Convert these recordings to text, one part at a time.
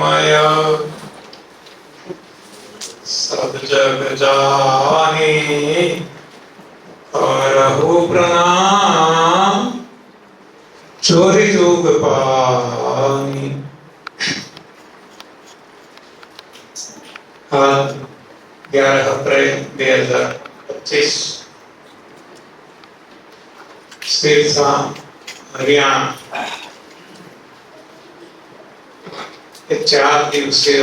रामय सब जग जानी करहु प्रणाम चोरी जोग पानी। आज 11 अप्रैल 2025 सिरसा हरियाणा के 4 दिवसीय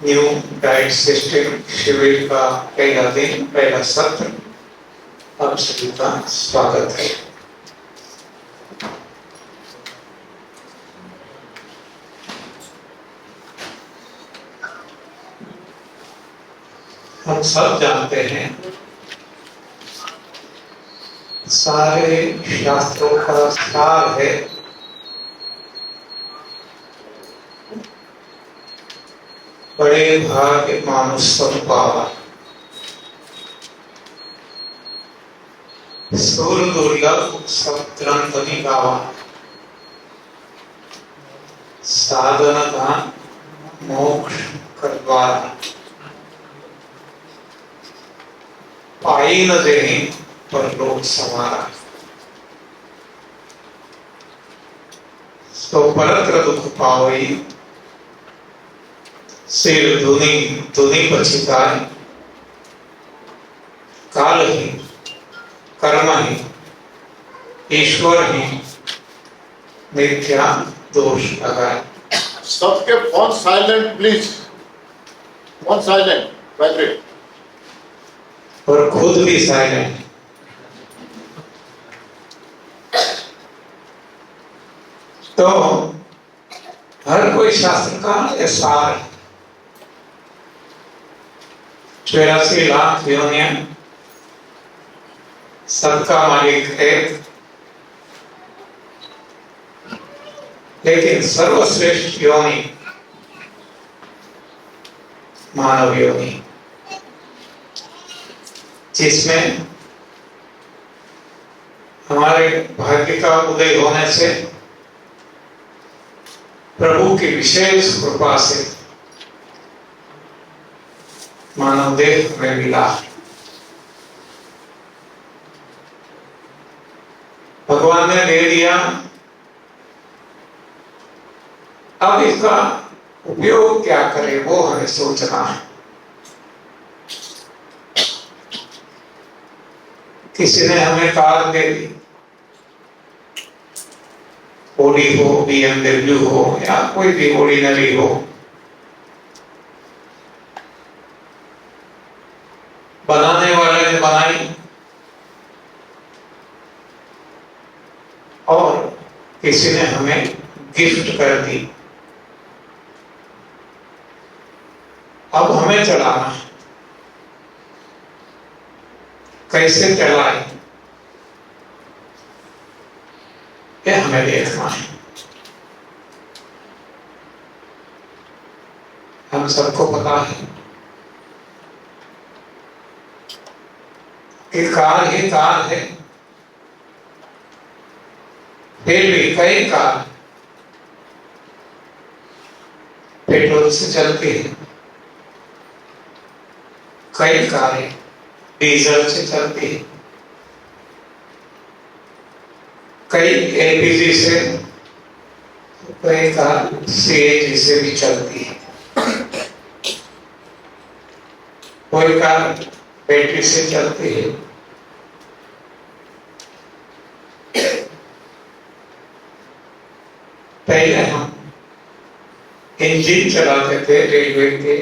न्यू डाइट सिस्टम शिविर का पहला दिन, पहला सत्र आप सभी का स्वागत है। हम सब जानते हैं, सारे शास्त्रों का सार है बड़े भाग्य मानुष सब पावा, सुर दुर्लभ सब ग्रंथ निगावा, साधन का मोक्ष करवारा, पाई न देही परलोक समारा। तो परत्र दुख पावई सिर धुनी धुनी पछिताई, काल ही कर्म ही ईश्वर ही मिथ्या दोष लगाए। सबके phone silent please, phone silent vibrate, और खुद भी साइलेंट। तो हर कोई शास्त्र का सार है। 84 लाख योनियां, सबका मालिक एक, लेकिन सर्वश्रेष्ठ योनि मानव योनि, जिसमें हमारे भाग्य का उदय होने से प्रभु की विशेष कृपा से मानव देह में मिला। भगवान ने दे दिया, अब इसका उपयोग क्या करें वो हमें सोचना है। किसी ने हमें कार दे दी, ओडी हो, BMW हो या कोई भी ऑर्डिनरी हो, बनाने वाले ने बनाई और किसी ने हमें गिफ्ट कर दी। अब हमें चलाना है, कैसे चलाए ये हमें देखना है। हम सबको पता है कि कार ही कार है, फिर भी कई कार पेट्रोल से चलती है, कई कारें डीजल से चलती है, कई LPG से, कई कार CNG से भी चलती है, कोई कार बैटरी से चलती है। पहले हम इंजन चलाते थे रेलवे के,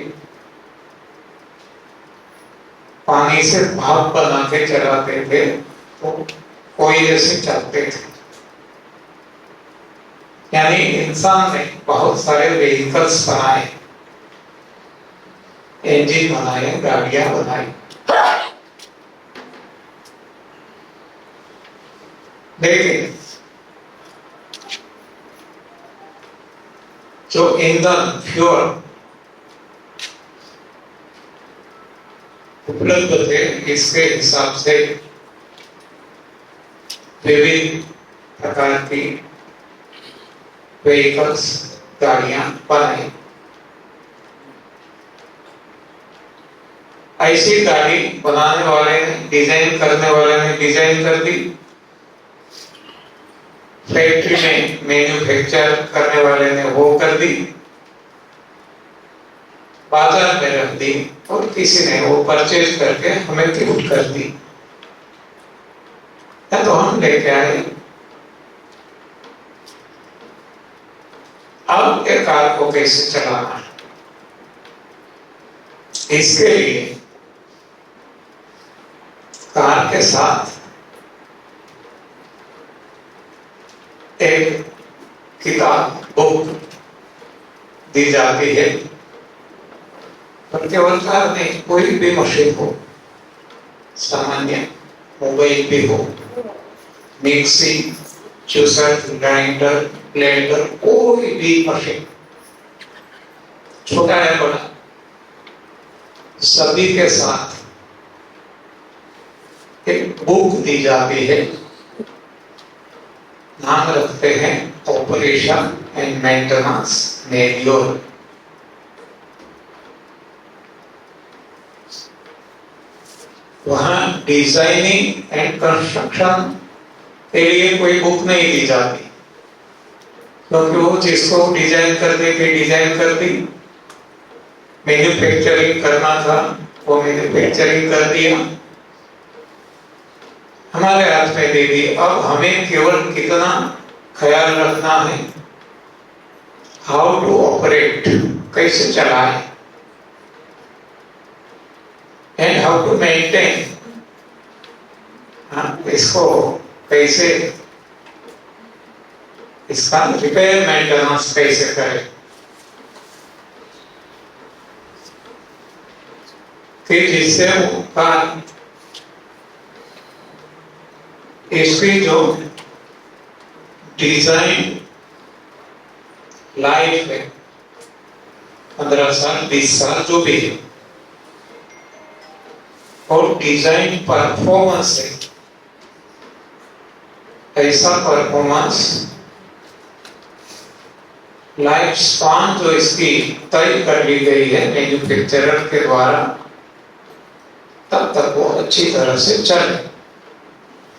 पानी से भाप बना के चलाते थे, तो कोयले से चलते थे। यानी इंसान ने बहुत सारे व्हीकल्स बनाए, इंजन बनाए, गाड़ियां बनाई, लेकिन जो ईंधन फ्यूल उपलब्ध थे, इसके हिसाब से विभिन्न प्रकार की व्हीकल्स गाड़ियां बनाई। ऐसी गाड़ी बनाने वाले ने, डिजाइन करने वाले ने डिजाइन कर दी, फैक्ट्री में मैन्युफैक्चर करने वाले ने वो कर दी, बाजार में रख दी और किसी ने वो परचेज करके हमें गिफ्ट कर दी, या तो हम लेके आए। अब एक कार को कैसे चलाना है, इसके लिए कार के साथ एक किताब, बुक दी जाती है। पर केवल कार नहीं, कोई भी मशीन हो, सामान्य मोबाइल भी हो, मिक्सी, जूसर, ग्राइंडर, ब्लेंडर, कोई भी मशीन, छोटा है बड़ा, सभी के साथ एक बुक दी जाती है। नाम रखते हैं ऑपरेशन एंड मेंटेनेंस मैनुअल। वहां डिजाइनिंग एंड कंस्ट्रक्शन के लिए कोई बुक नहीं दी जाती, क्योंकि वो जिसको डिजाइन करने की डिजाइन कर दी, मैन्युफैक्चरिंग करना था वो मैन्युफैक्चरिंग कर दिया, हमारे हाथ में दे दी। अब हमें केवल कितना ख्याल रखना है, हाउ टू ऑपरेट, कैसे चलाएं, एंड हाउ टू मेंटेन, इसको कैसे, इसका रिपेयर मेंटेनेंस कैसे करें। फिर जिससे कार, इसकी जो डिजाइन लाइफ है 15 साल 20 साल जो भी है, और डिजाइन परफॉर्मेंस है, ऐसा परफॉर्मेंस लाइफ स्पान जो इसकी तय कर ली गई है मैन्युफैक्चरर के द्वारा, तब तक वो अच्छी तरह से चले।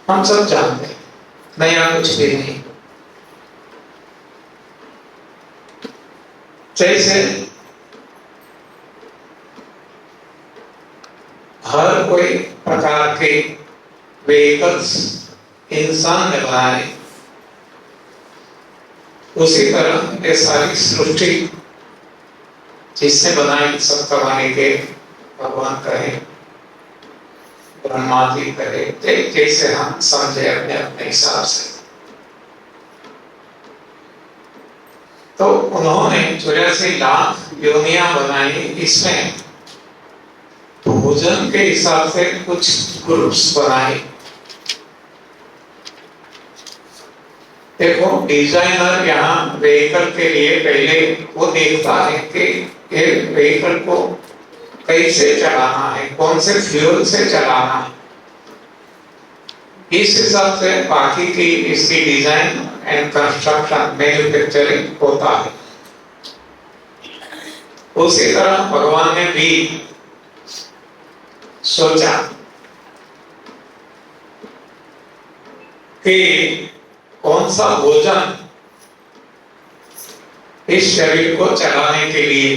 हम सब जानते हैं, नया कुछ भी नहीं। जैसे हर कोई प्रकार के व्हीकल्स इंसान ने बनाए, उसी तरह ये सारी सृष्टि जिसने बनाई, सब कमाने के भगवान कहे, ब्रह्मा जी कहे, जैसे हम समझे अपने अपने हिसाब से। तो उन्होंने 84 लाख योनियां बनाई। इसमें भोजन के हिसाब से कुछ ग्रुप्स बनाए। देखो, डिजाइनर यहाँ व्हीकल के लिए पहले वो देखता है कि ये व्हीकल को कैसे चलाना है, कौन से फ्यूल से चलाना है, इस हिसाब से बाकी की इसकी डिजाइन एंड कंस्ट्रक्शन मैन्युफैक्चरिंग होता है। उसी तरह भगवान ने भी सोचा कि कौन सा भोजन इस शरीर को चलाने के लिए,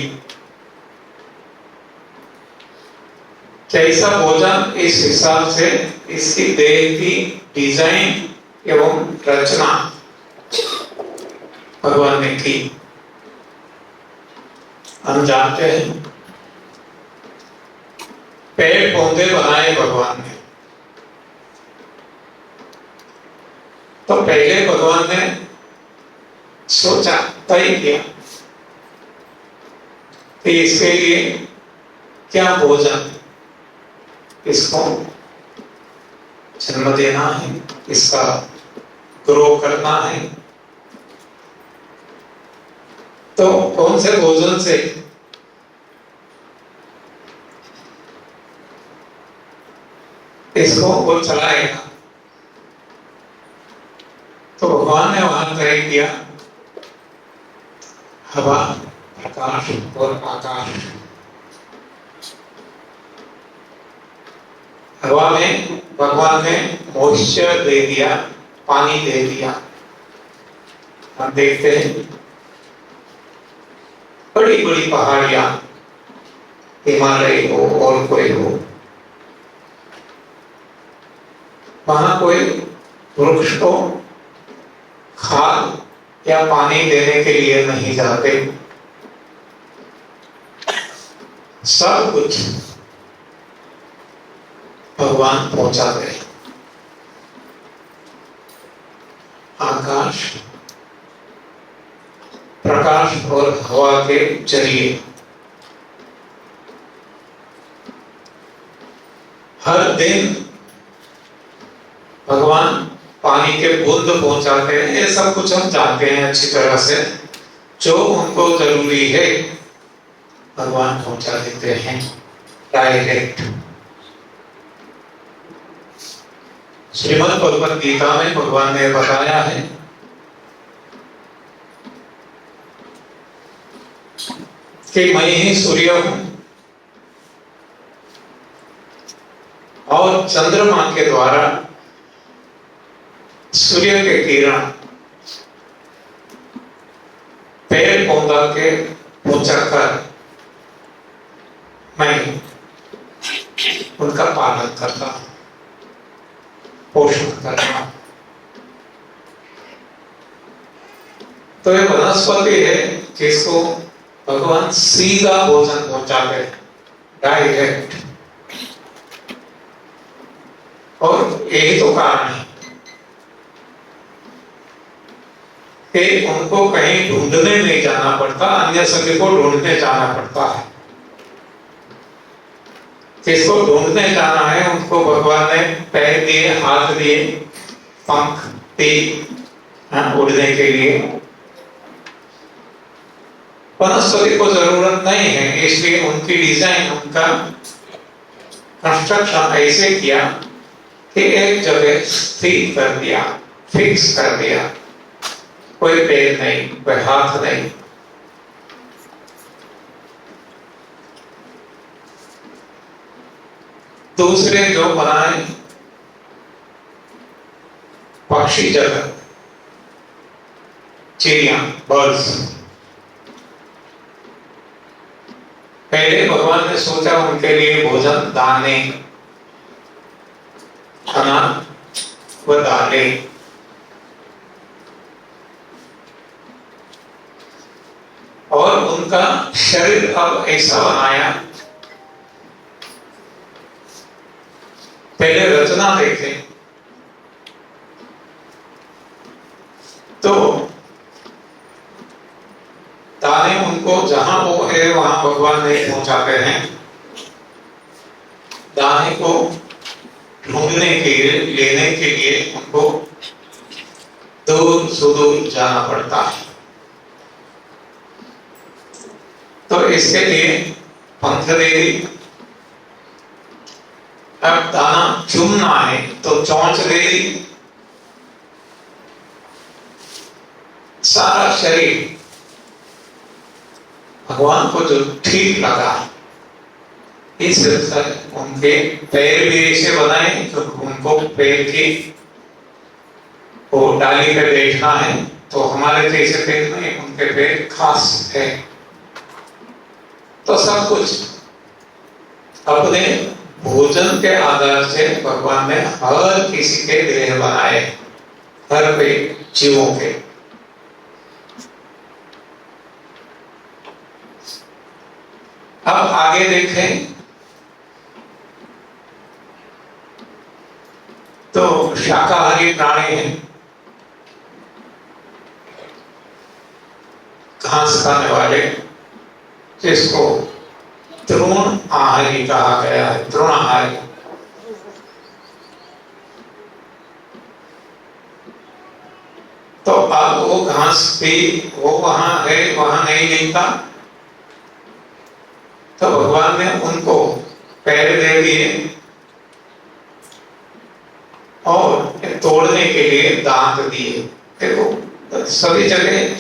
कैसा भोजन, इस हिसाब से इसकी देह की डिजाइन एवं रचना भगवान ने की। हम जानते हैं पेड़ पौधे बनाए भगवान ने, तो पहले भगवान ने सोचा, तय किया कि इसके लिए क्या भोजन, इसको जन्म देना है, इसका ग्रो करना है। तो कौन से भोजन से इसको वो चलाएगा। तो भगवान ने वहां तय किया, हवा, प्रकाश और आकाश। हवा में भगवान ने मॉइस्चर दे दिया, पानी दे दिया। हम देखते हैं बड़ी बड़ी पहाड़ियां, हिमालय हो और कोई हो, वहां कोई वृक्ष को खाद या पानी देने के लिए नहीं जाते। सब कुछ भगवान पहुंचाते हैं। आकाश, प्रकाश और हवा के जरिए हर दिन भगवान पानी के बूंद पहुंचाते हैं। ये सब कुछ हम जानते हैं अच्छी तरह से। जो उनको जरूरी है भगवान पहुंचा देते हैं डायरेक्ट। श्रीमद् भगवद गीता में भगवान ने बताया है कि मैं ही सूर्य हूं और चंद्रमा के द्वारा सूर्य के किरण पेड़ पौधा के पहुंचाकर मैं उनका पालन करता हूं, पोषण करता हूं। तो ये वनस्पति है जिसको भगवान सीधा भोजन पहुंचाते हैं डायरेक्ट। और यही तो कारण है कि उनको कहीं ढूंढने नहीं जाना पड़ता, अन्य सभी को ढूंढने जाना पड़ता है। जिसको ढूंढने जाना है उनको भगवान ने पैर दिए, हाथ दिए, पंख दिए उड़ने के लिए। वनस्पति को जरूरत नहीं है, इसलिए उनकी डिजाइन, उनका कंस्ट्रक्शन ऐसे किया कि एक जगह स्थिर कर दिया, फिक्स कर दिया। कोई पैर नहीं, कोई हाथ नहीं। दूसरे जो बनाए पक्षी जगत, चिड़िया, बर्ड्स, पहले भगवान ने सोचा उनके लिए भोजन, दाने, अनाज व दालें। और उनका शरीर अब ऐसा बनाया, पहले रचना देखे तो दाने उनको जहां वो है वहां भगवान नहीं पहुंचाते हैं। दाने को ढूंढने के लिए, लेने के लिए उनको दूर सुदूर जाना पड़ता है। तो इसके लिए पंख दे दी। अब दाना चुनना है तो चोंच दे दी। सारा शरीर भगवान को जो ठीक लगा, इस उनके पैर भी ऐसे बनाए तो उनको पैर की वो डाली पे बैठना है, तो हमारे जैसे पैर नहीं, उनके पैर खास है। तो सब कुछ अपने भोजन के आधार से भगवान ने हर किसी के देह बनाए, हर कोई जीवों के। अब आगे देखें तो शाकाहारी प्राणी हैं, घास खाने वाले, जिसको तृण आहारी कहा गया है, तृणाहारी। तो अब वो घास भी वो वहां है, वहां नहीं मिलता, तो भगवान ने उनको पैर दे दिए और तोड़ने के लिए दांत दिए। देखो सभी जगह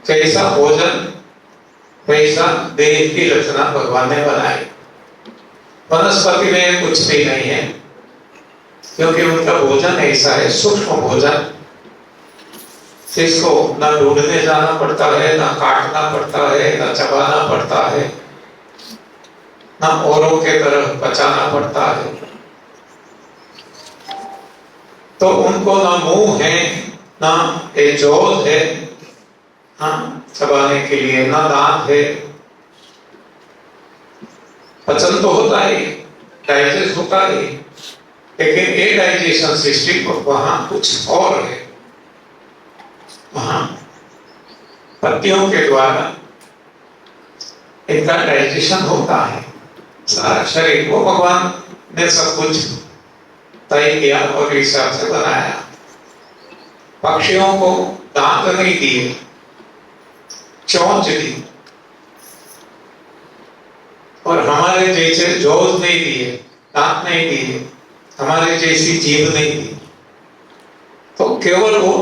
जैसा भोजन वैसा देह की रचना भगवान ने बनाई। वनस्पति में कुछ भी नहीं है, क्योंकि उनका भोजन ऐसा है, सूक्ष्म भोजन, जिसको न ढूंढने जाना पड़ता है, न काटना पड़ता है, न चबाना पड़ता है, न औरों के तरह पचाना पड़ता है। तो उनको न मुंह है, न एजोल है चबाने के लिए, न दांत है। पचन तो होता है, डाइजेस्ट होता है, लेकिन ये डाइजेशन सिस्टम वहां कुछ और है। वहां पत्तियों के द्वारा इनका डाइजेशन होता है। सारा शरीर को भगवान ने सब कुछ तय किया और इस हिसाब से बनाया। पक्षियों को दांत नहीं दिए, चोंच दी, और हमारे जैसे जोज नहीं दिए, दांत नहीं दिए, हमारे जैसी जीभ नहीं दी। तो केवल वो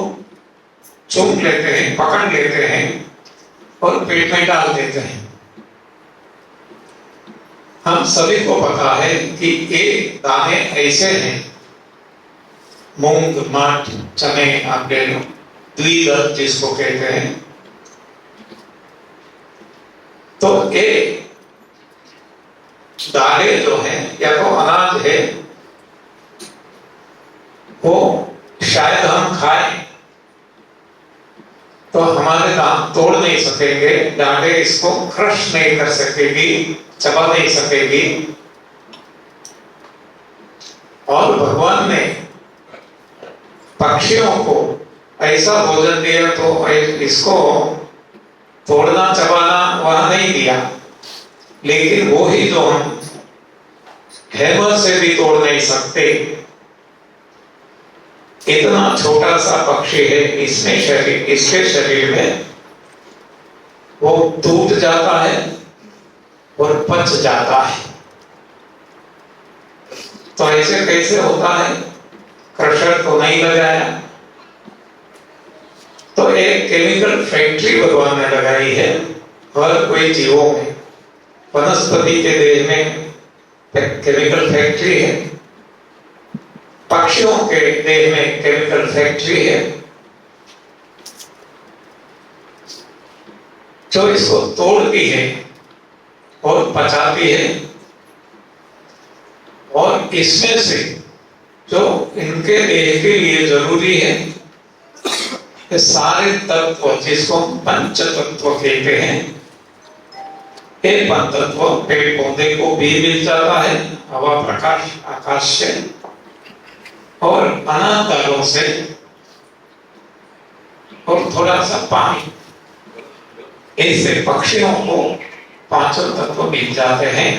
चूम लेते हैं, पकड़ लेते हैं और पेट में डाल देते हैं। हम सभी को पता है कि ये दाने ऐसे हैं, मूंग, मठ, चने, आपके द्विदल जिसको कहते हैं, तो ये दाने जो है या तो अनाज है, वो शायद हम खाएं तो हमारे दांत तोड़ नहीं सकेंगे, डांडे इसको क्रश नहीं कर सकेगी, चबा नहीं सकेगी। और भगवान ने पक्षियों को ऐसा भोजन दिया तो इसको तोड़ना चबाना वह नहीं दिया, लेकिन वो ही जो हम हैमर से भी तोड़ नहीं सकते, इतना छोटा सा पक्षी है, इसके शरीर में वो टूट जाता है और पच जाता है। तो ऐसे कैसे होता है? क्रशर तो नहीं लगाया, तो एक केमिकल फैक्ट्री भगवान ने लगाई है हर कोई जीवों में। वनस्पति के देह में केमिकल फैक्ट्री है, पक्षियों के देह में केमिकल फैक्ट्री है, जो इसको तोड़ती है और पचाती है। और इसमें से जो इनके देह के लिए जरूरी है, ये सारे तत्व जिसको पंच तत्व कहते हैं, ये पंच तत्व पेड़ पौधे को भी मिल जाता है, हवा, प्रकाश, आकाश से, और अनादारों से, और थोड़ा सा पानी। ऐसे पक्षियों को पांचों तत्व मिल जाते हैं।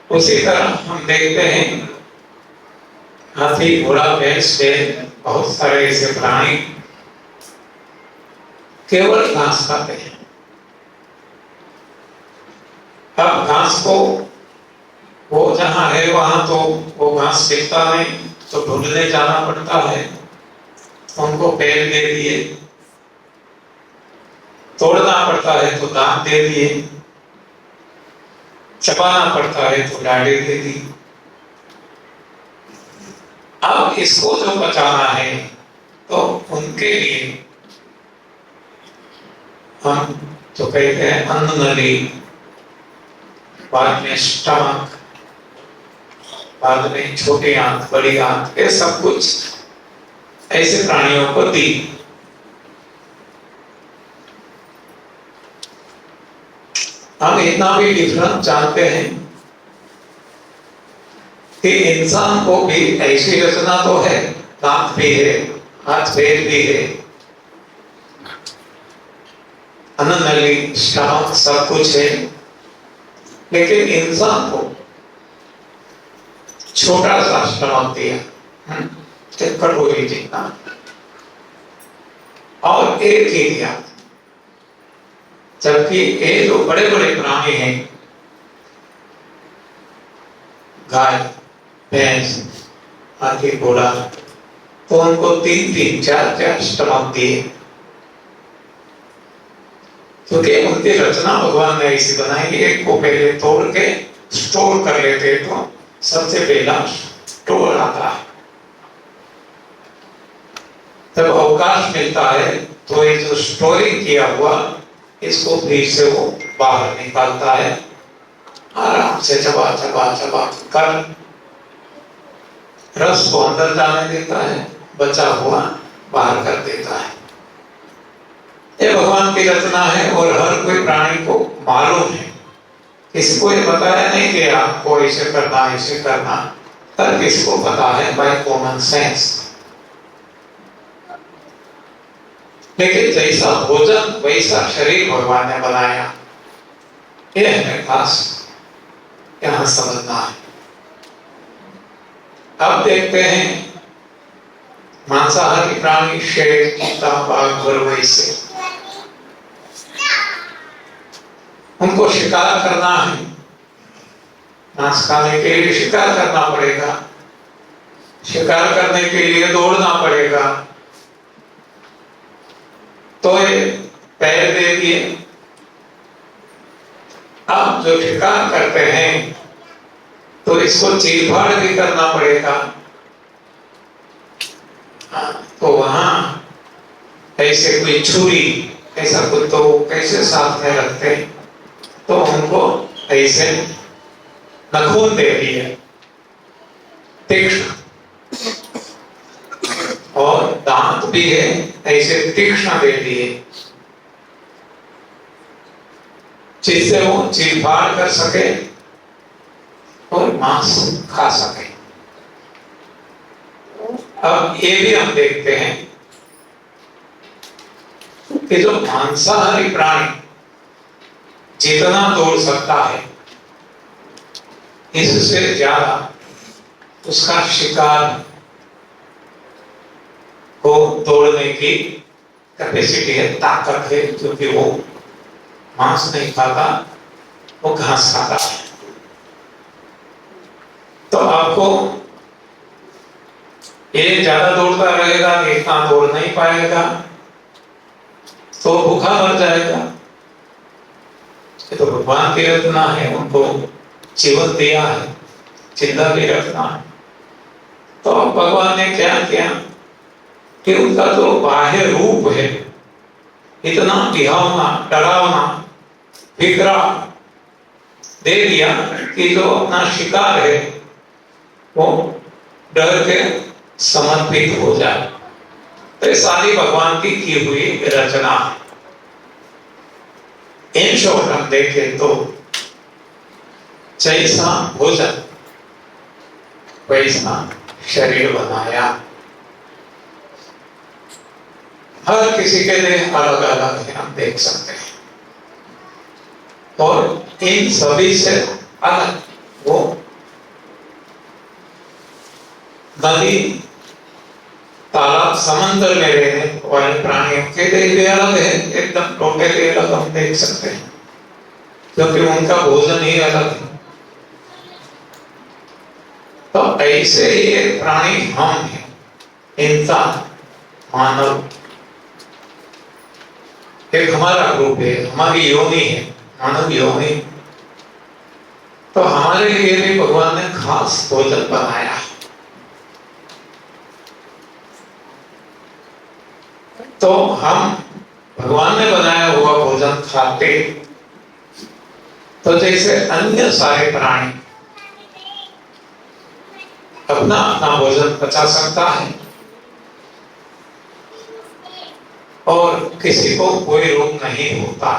उसी तरह हम देखते हैं हाथी, घोड़ा, भैंस, बैल, बहुत सारे ऐसे प्राणी केवल घास खाते हैं। अब घास को वो जहां है वहां तो वो घास दिखता नहीं, तो ढूंढने जाना पड़ता है। उनको पैर दे दिए, तोड़ना पड़ता है तो दांत दे दिए, चबाना पड़ता है तो डांडे दे दी। अब इसको जो बचाना है तो उनके लिए हम जो कहते हैं अन्न नली, बाद में स्टमक, बाद में छोटी आंत, बड़ी आंत, ये सब कुछ ऐसे प्राणियों को दी। हम इतना भी डिफरेंस जानते हैं कि इंसान को भी ऐसी रचना तो है, दांत भी है, हाथ पैर भी है, अन्न नली, स्टमक, सब कुछ है, लेकिन इंसान को छोटा सा स्टमक दिया, कटोरी जितना, और एक ही दिया। जबकि ये जो बड़े बड़े प्राणी हैं, गाय, भैंस, हाथी, घोड़ा, तो उनको 3-3, 4-4 स्टमक दिए। क्योंकि उनकी रचना भगवान ने ऐसी बनाई, एक को पहले तोड़ के स्टोर कर लेते तो सबसे पहला स्टोर आता है। जब अवकाश मिलता है तो ये जो स्टोरिंग किया हुआ इसको फिर से वो बाहर निकालता है, आराम से चबा चबा चबा कर रस को अंदर जाने देता है, बचा हुआ बाहर कर देता है। ये भगवान की रचना है और हर कोई प्राणी को मालूम है। किसी को ये बताया नहीं कि आपको ऐसे करना ऐसे करना, हर किसी को पता है बाय कॉमन सेंस। लेकिन जैसा भोजन वैसा शरीर भगवान ने बनाया, ये हमें खास यहां समझना है। अब देखते हैं मांसाहारी प्राणी शेर, चीता, बाघ, गरुड़ से उनको शिकार करना है, मांस खाने के लिए शिकार करना पड़ेगा, शिकार करने के लिए दौड़ना पड़ेगा। तो ये पैर दे दिए। अब जो शिकार करते हैं तो इसको चीर फाड़ भी करना पड़ेगा। तो वहां ऐसे कोई छुरी ऐसा कुछ तो कैसे साथ में रखते, तो उनको ऐसे नखून दे दिए तीक्ष्ण, और दांत भी है ऐसे तीक्ष्ण दे दिए, जिससे वो चीर फाड़ कर सके और मांस खा सके। अब ये भी हम देखते हैं कि जो मांसाहारी प्राणी जितना दौड़ सकता है, इससे ज्यादा उसका शिकार को दौड़ने की कैपेसिटी है, ताकत है, क्योंकि वो मांस नहीं खाता, वो घास खाता है। तो आपको ये ज्यादा दौड़ता रहेगा, इतना दौड़ नहीं पाएगा तो भूखा मर जाएगा। ये तो भगवान की रचना है, उनको जीवन दिया है, जिंदा भी रखना है। तो भगवान ने क्या किया कि उनका जो बाह्य रूप है इतना बिहावना, डरावना, फिकरा दे दिया कि जो अपना शिकार है वो डर के समर्पित हो जाए। तो ये सारी भगवान की हुई रचना है। इन शॉर्ट हम देखें तो जैसा भोजन वैसा शरीर बनाया। हर किसी के लिए अलग अलग है, हम देख सकते हैं, और इन सभी से अलग वो नदी, तालाब, समंदर में रहने वाले प्राणियों के लिए भी अलग है, एकदम टोटली अलग हम देख सकते हैं, क्योंकि उनका भोजन ही अलग है। तो ऐसे ये प्राणी हम हैं, इंसान, मानव, एक हमारा ग्रुप है, हमारी योनि है, मानव योनि। तो हमारे लिए भी भगवान ने खास भोजन बनाया। तो हम भगवान ने बनाया हुआ भोजन खाते तो जैसे अन्य सारे प्राणी अपना अपना भोजन पचा सकता है और किसी को कोई रोग नहीं होता,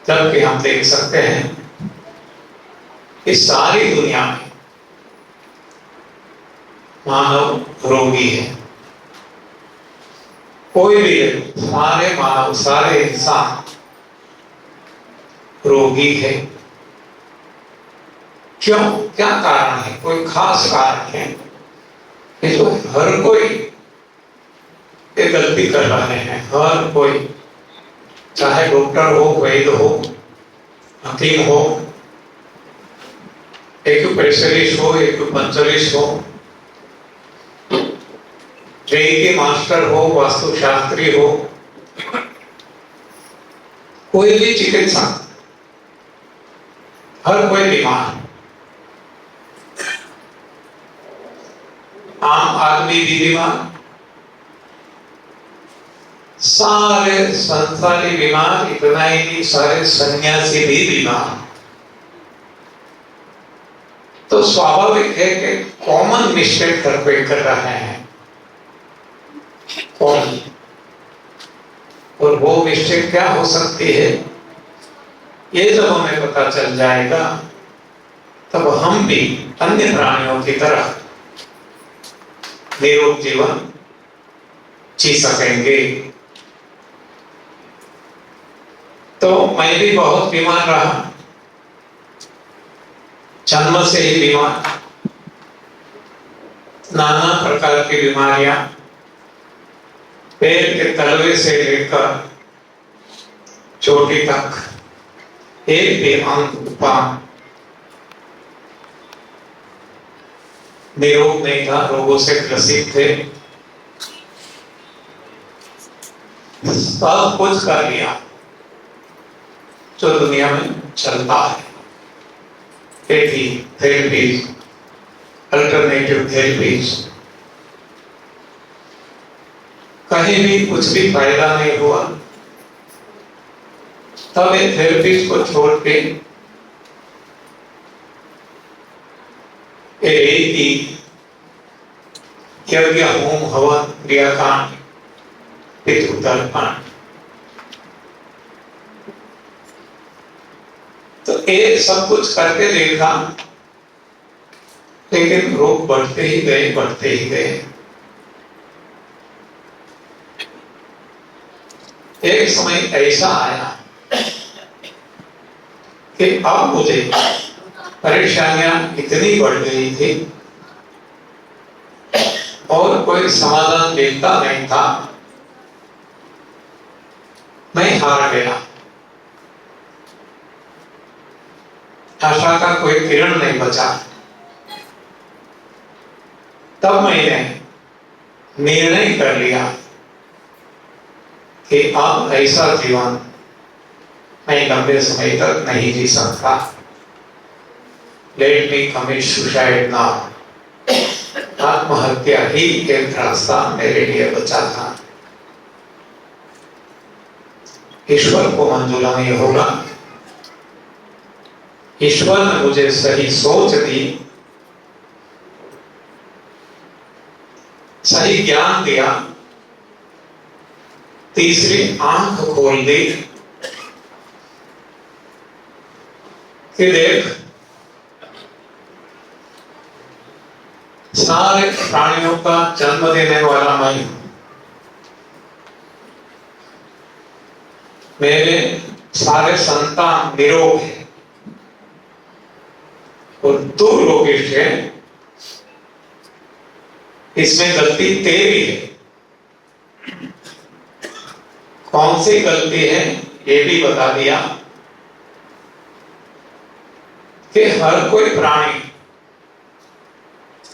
जबकि हम देख सकते हैं इस सारी दुनिया में मानव रोगी है। कोई भी, सारे मानव, सारे इंसान रोगी है। क्यों? क्या कारण है? कोई खास कारण है कि जो हर कोई ये गलती कर रहे हैं, हर कोई, चाहे डॉक्टर हो, वैद्य हो, हकीम हो, एक्यूप्रेशरिस्ट हो, एक्यूपंक्चरिस्ट हो, रेकी मास्टर हो, वास्तुशास्त्री हो, कोई भी चिकित्सा, हर कोई बीमार, आम आदमी भी बीमार, सारे संसारी बीमार, इतना ही नहीं सारे सन्यासी भी बीमार। तो स्वाभाविक है कि कॉमन मिस्टेक हर कोई कर रहा है, कॉमन। और वो मिस्टेक क्या हो सकती है, ये जब हमें पता चल जाएगा तब हम भी अन्य प्राणियों की तरह निरोग जीवन जी सकेंगे। तो मैं भी बहुत बीमार रहा, जन्म से ही बीमार, नाना प्रकार की बीमारियां, पैर के तलवे से लेकर चोटी तक एक भी अंग उपांग निरोग नहीं था, रोगों से ग्रसित थे। सब कुछ कर लिया जो दुनिया में चलता है, थेरेपीज, अल्टरनेटिव थेरेपीज, कहीं भी कुछ भी फायदा नहीं हुआ। तब ये थेरेपीज को छोड़ के रीति, यज्ञ, होम, हवन, क्रियाकांड, पितृतर्पण, तो ये सब कुछ करके देखा, लेकिन रोग बढ़ते ही गए, बढ़ते ही गए। एक समय ऐसा आया कि अब मुझे परेशानियां इतनी बढ़ गई थी और कोई समाधान मिलता नहीं था, मैं हार गया। आशा का कोई किरण नहीं बचा। तब मैंने निर्णय कर लिया कि अब ऐसा जीवन मैं लंबे समय तक नहीं जी सकता। Let me commit suicide now. आत्महत्या ही एक रास्ता मेरे लिए बचा था। ईश्वर को मंजूर नहीं होगा। ईश्वर ने मुझे सही सोच दी, सही ज्ञान दिया, तीसरी आंख खोल दी कि देख, सारे प्राणियों का जन्म देने वाला मैं हूं। मेरे सारे संतान निरोग है और तू रोगिष्ट है, इसमें गलती तेरी है। कौन सी गलती है ये भी बता दिया कि हर कोई प्राणी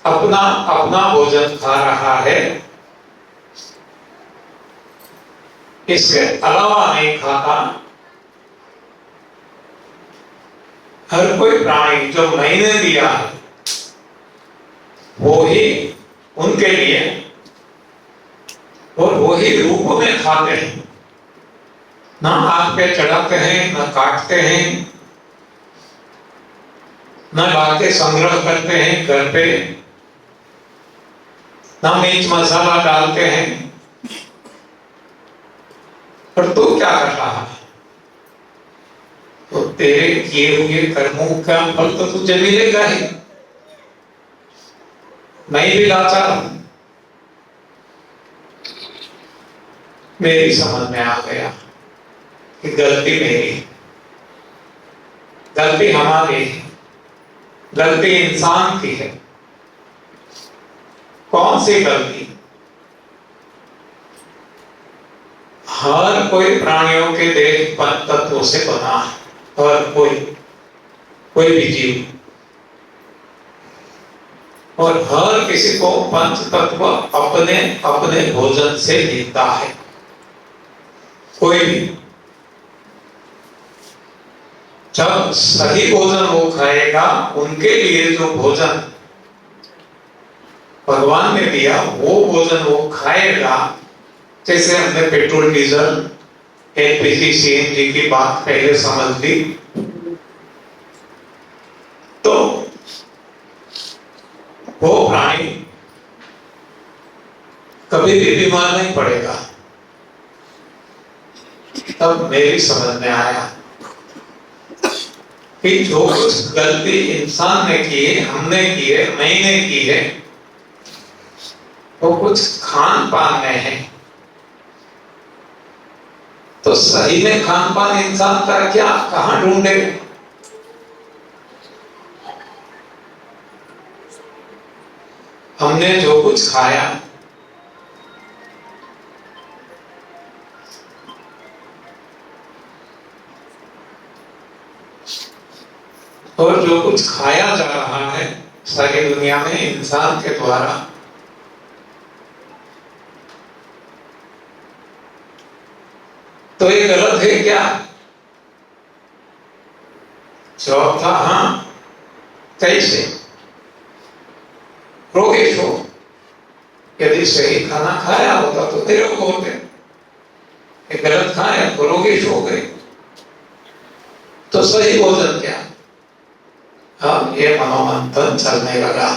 अपना अपना भोजन खा रहा है, इसके अलावा नहीं खाता। हर कोई प्राणी जो मैंने दिया है वो ही उनके लिए और वही रूप में खाते हैं, ना आग पे चढ़ाते हैं, ना काटते हैं, ना लाके संग्रह करते हैं घर पे, ना मिर्च मसाला डालते हैं। पर तू क्या कर रहा है? तो तेरे किए हुए कर्मों का फल तो तुझे मिलेगा ही। मैं भी लाचार हूं। मेरी समझ में आ गया कि गलती मेरी, गलती हमारी, गलती इंसान की है। कौन सी गलती? हर कोई प्राणियों के देह पंच तत्वों से बना है। और कोई भी जीव, और हर किसी को पंच तत्व अपने अपने भोजन से मिलता है। कोई भी जब सही भोजन वो खाएगा, उनके लिए जो भोजन भगवान ने दिया वो भोजन वो खाएगा। जैसे हमने पेट्रोल, डीजल, एलपीजी, सीएनजी की बात पहले समझ ली, तो वो प्राणी कभी भी बीमार नहीं पड़ेगा। तब मेरी समझ में आया कि जो कुछ गलती इंसान ने की है, हमने की है, मैंने की है, वो कुछ खान पान में है। तो सही में खान पान इंसान का क्या, कहां ढूंढे? हमने जो कुछ खाया, और जो कुछ खाया जा रहा है सारी दुनिया में इंसान के द्वारा, तो ये गलत है क्या? जवाब था हाँ। कैसे? रोगेश हो, यदि सही खाना खाया होता तो निरोग होते, गलत खाया तो रोगेश हो गए। तो सही भोजन क्या? अब ये मनोमंथन चलने लगा।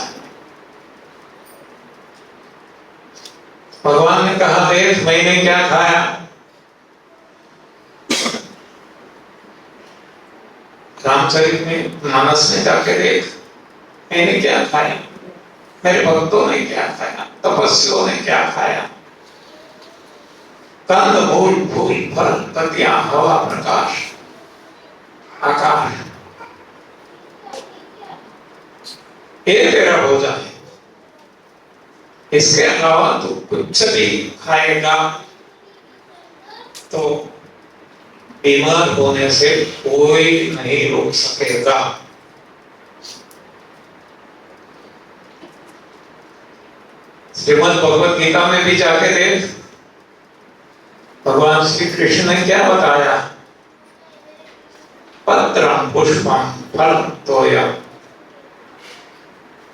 भगवान ने कहा, देख मैंने क्या खाया। रामचरित में मानस में जाके देख, मैंने क्या खाया, मेरे भक्तों ने क्या खाया, तपस्वियों ने क्या खाया। कंद मूल फूल फल पत्तियां हवा प्रकाश आकाश, ये तेरा भोजन है। इसके अलावा तू कुछ भी खाएगा तो बीमार होने से कोई नहीं रोक सकेगा। श्रीमद् भगवत गीता में भी जाके देख, भगवान श्री कृष्ण ने क्या बताया? पत्रम पुष्पम फलम तोयम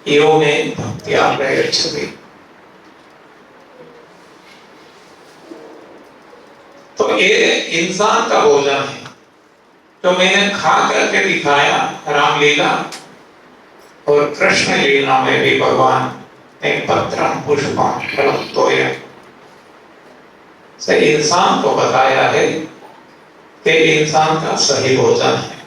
यो में भक्त्या प्रयच्छति। तो ये इंसान का भोजन है, तो मैंने खा करके दिखाया। रामलीला और कृष्ण लीला में भी भगवान ने पत्रम पुष्पम फलम तोयम से इंसान को बताया है कि इंसान का सही भोजन है।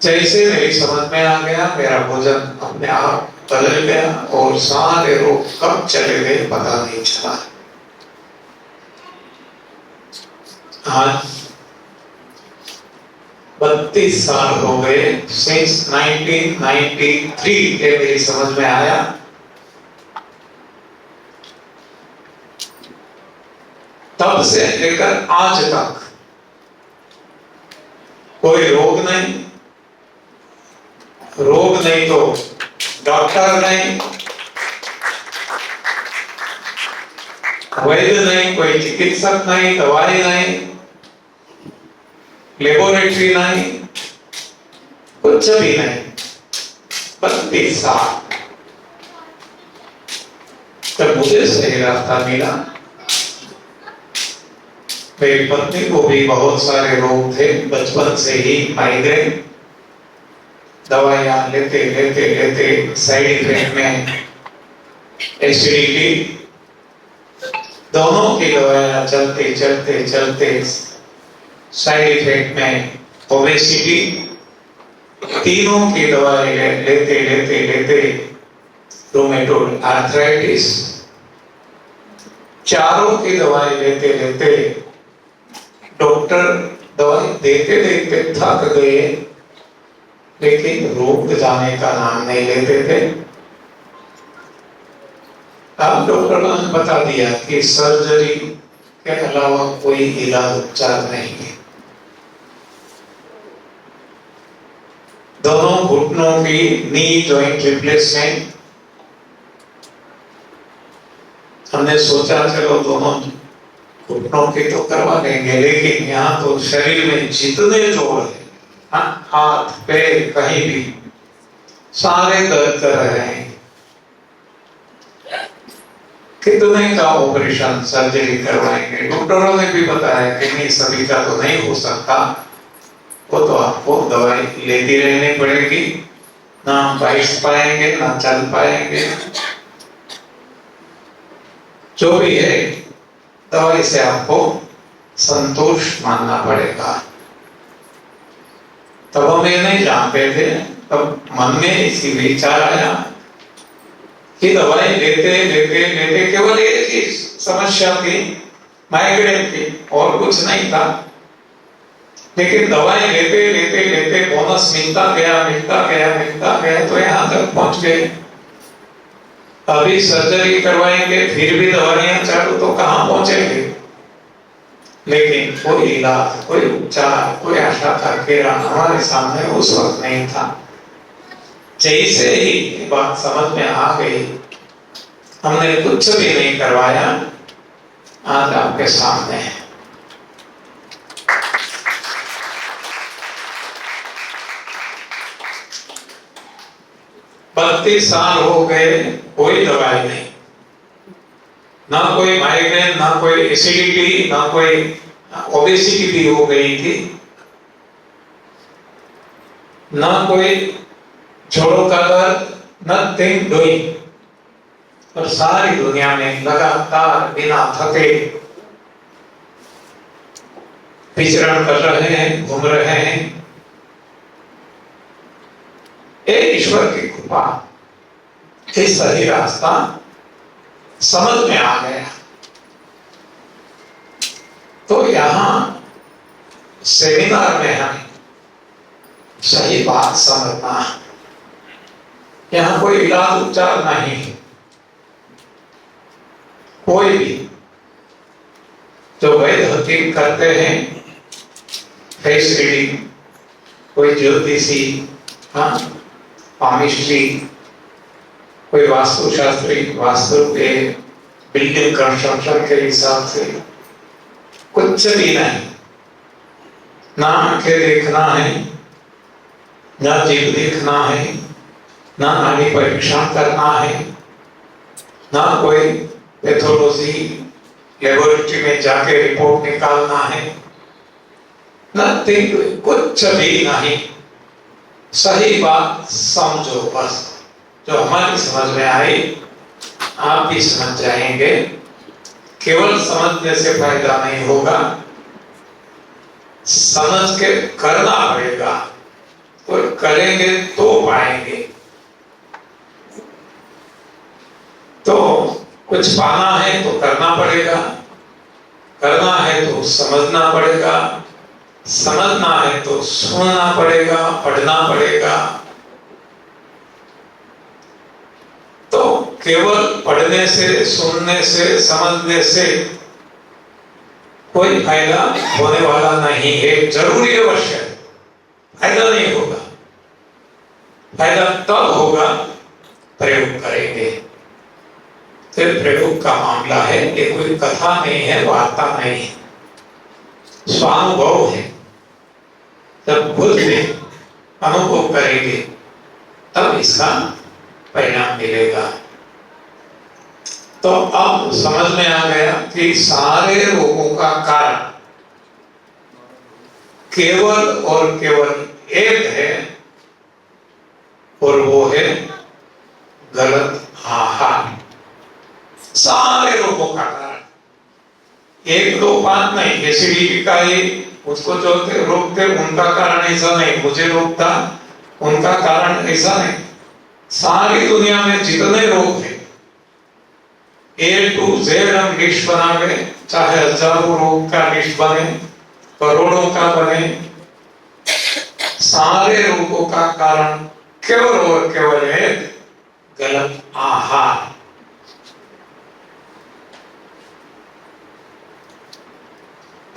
जैसे मेरी समझ में आ गया, मेरा भोजन अपने आप बदल गया और सारे रोग कब चले गए पता नहीं चला। आज 32 साल हो गए, सिंस 1993 ये मेरी समझ में आया। तब से लेकर आज तक कोई रोग नहीं, रोग नहीं तो डॉक्टर नहीं, वैद्य नहीं, कोई चिकित्सक नहीं, दवाई नहीं, लेबोरेटरी नहीं, कुछ भी नहीं। 32 साल तब मुझे सही रास्ता मिला। मेरी पत्नी को भी बहुत सारे रोग थे, बचपन से ही माइग्रेन, दवाइयां लेते लेते लेते साइड इफेक्ट में एसिडिटी, दोनों की दवाइयां चलते चलते चलते साइड इफेक्ट में ओबेसिटी, तीनों की दवाई लेते लेते लेते रूमेटॉइड आर्थराइटिस, चारों की दवाई लेते लेते डॉक्टर दवाई देते देते थक गए, लेकिन रोग जाने का नाम नहीं लेते थे। अब डॉक्टर ने बता दिया कि सर्जरी के अलावा कोई इलाज उपचार नहीं है। दोनों घुटनों की नी जॉइंट रिप्लेसमेंट, हमने सोचा चलो दोनों घुटनों की तो करवा लेंगे, लेकिन यहाँ तो शरीर में जितने जोड़ है, हाथ पैर कहीं भी, सारे दर्द कर रहे हैं। कितने का ऑपरेशन सर्जरी करवाएंगे? डॉक्टरों ने भी बताया कि नहीं, सभी का तो नहीं हो सकता, वो तो आपको दवाई लेती रहनी पड़ेगी, ना हम बैठ पाएंगे ना चल पाएंगे, जो भी है दवाई से आपको संतोष मानना पड़ेगा। तब हम ये नहीं जानते थे, तब मन में इसी विचार आया कि दवाई लेते लेते लेते केवल एक ही समस्या थी, माइग्रेन थी, और कुछ नहीं था। लेकिन दवाई लेते लेते लेते बोनस मिलता गया मिलता गया मिलता गया, तो यहाँ तक पहुंच गए। अभी सर्जरी करवाएंगे फिर भी दवाइयां चालू, तो कहाँ पहुंचेंगे? लेकिन कोई इलाज, कोई उपचार, कोई आशा का किरण हमारे सामने उस वक्त नहीं था। जैसे ही बात समझ में आ गई, हमने कुछ भी नहीं करवाया, आज आपके सामने है। 32 साल हो गए, कोई दवाई नहीं, ना कोई माइग्रेन, ना कोई एसिडिटी, ना कोई ओबेसिटी भी हो गई थी, ना कोई जोड़ों का दर्द, नथिंग डूइंग। और सारी दुनिया में लगातार बिना थके विचरण कर रहे हैं, घूम रहे हैं। ये ईश्वर की कृपा, ये सही रास्ता समझ में आ गया। तो यहाँ सेमिनार में हमें सही बात समझना, यहाँ कोई इलाज उपचार नहीं, कोई भी जो वैद्य हकीम करते हैं, फेस रीडिंग, कोई ज्योतिषी, पामिस्ट्री, कोई वास्तुशास्त्री, वास्तु के बिल्डिंग कंस्ट्रक्शन के हिसाब से, कुछ भी नहीं। ना आंखें देखना है, ना जीभ देखना है, ना नाड़ी परीक्षण करना है, ना कोई पैथोलॉजी लेबोरेटरी में जाके रिपोर्ट निकालना है, नथिंग, कुछ भी नहीं। सही बात समझो बस, जो हमारी समझ में आई आप भी समझ जाएंगे। केवल समझने से फायदा नहीं होगा, समझ के करना पड़ेगा, और करेंगे तो पाएंगे। तो कुछ पाना है तो करना पड़ेगा, करना है तो समझना पड़ेगा, समझना है तो सुनना पड़ेगा, पढ़ना पड़ेगा। तो केवल पढ़ने से, सुनने से, समझने से कोई फायदा होने वाला नहीं है। जरूरी अवश्य फायदा नहीं होगा, फायदा तब होगा प्रयोग करेंगे। फिर प्रयोग का मामला है, ये कोई कथा नहीं है, वार्ता नहीं है, स्वानुभव है। जब खुद में अनुभव करेंगे तब इसका परिणाम मिलेगा। तो अब समझ में आ गया कि सारे रोगों का कारण केवल और केवल एक है, और वो है गलत आहार। सारे रोगों का कारण एक दो बात नहीं। एसिडिटी का ही उसको जो रोग थे उनका कारण ऐसा नहीं, मुझे रोग था उनका कारण ऐसा नहीं। सारी दुनिया में जितने रोग हैं, A to Z हम लिस्ट बना गए, चाहे हजारों रोग का लिस्ट बने, करोड़ों का बने, सारे रोगों का कारण केवल और केवल है गलत आहार।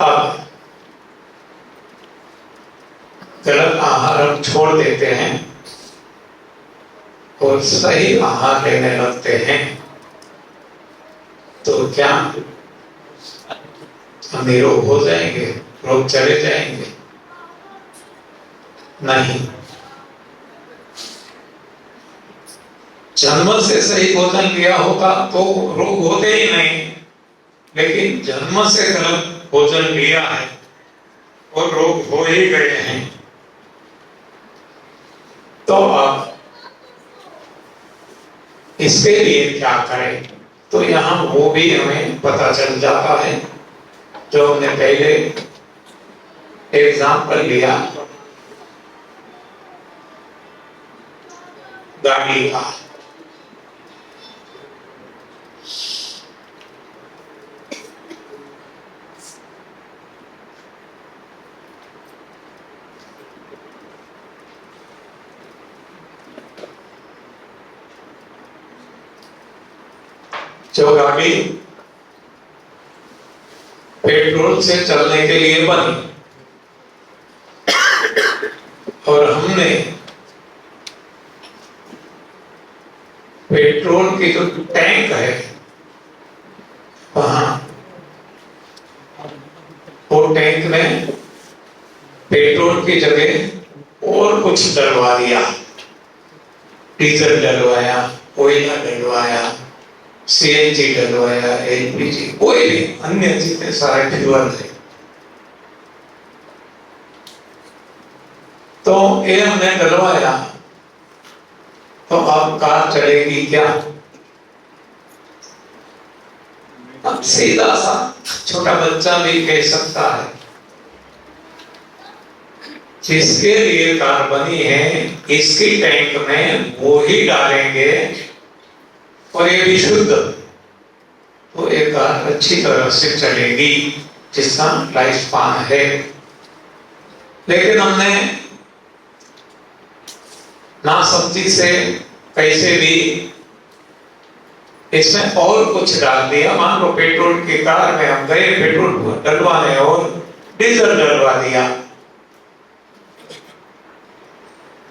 अब गलत आहार हम छोड़ देते हैं और सही आहार लेने लगते हैं, तो क्या हम निरोग हो जाएंगे, रोग चले जाएंगे? नहीं। जन्म से सही भोजन लिया होता तो रोग होते ही नहीं, लेकिन जन्म से गलत भोजन लिया है और रोग हो ही गए हैं। तो अब इसके लिए क्या करें? तो यहाँ वो भी हमें पता चल जाता है जो हमने पहले एग्जाम्पल लिया गाड़ी का। जो गाड़ी पेट्रोल से चलने के लिए बनी और हमने पेट्रोल की जो टैंक है वहां वो टैंक में पेट्रोल की जगह और कुछ डलवा दिया, डीजल डलवाया, कोयला डलवाया, सीएनजी डलवाया, एलपीजी, कोई भी अन्य जितने सारे फ्यूल थे, तो ये हमने डलवाया। तो अब कार चलेगी क्या? अब सीधा सा छोटा बच्चा भी कह सकता है जिसके लिए कार बनी है इसकी टैंक में वो ही डालेंगे और ये भी शुद्ध, तो ये कार अच्छी तरह से चलेगी जिसका लाइफ स्पान है। लेकिन हमने ना समझी से कैसे भी इसमें और कुछ डाल दिया। मान लो पेट्रोल की कार में हम गए पेट्रोल डलवाने और डीजल डलवा दिया।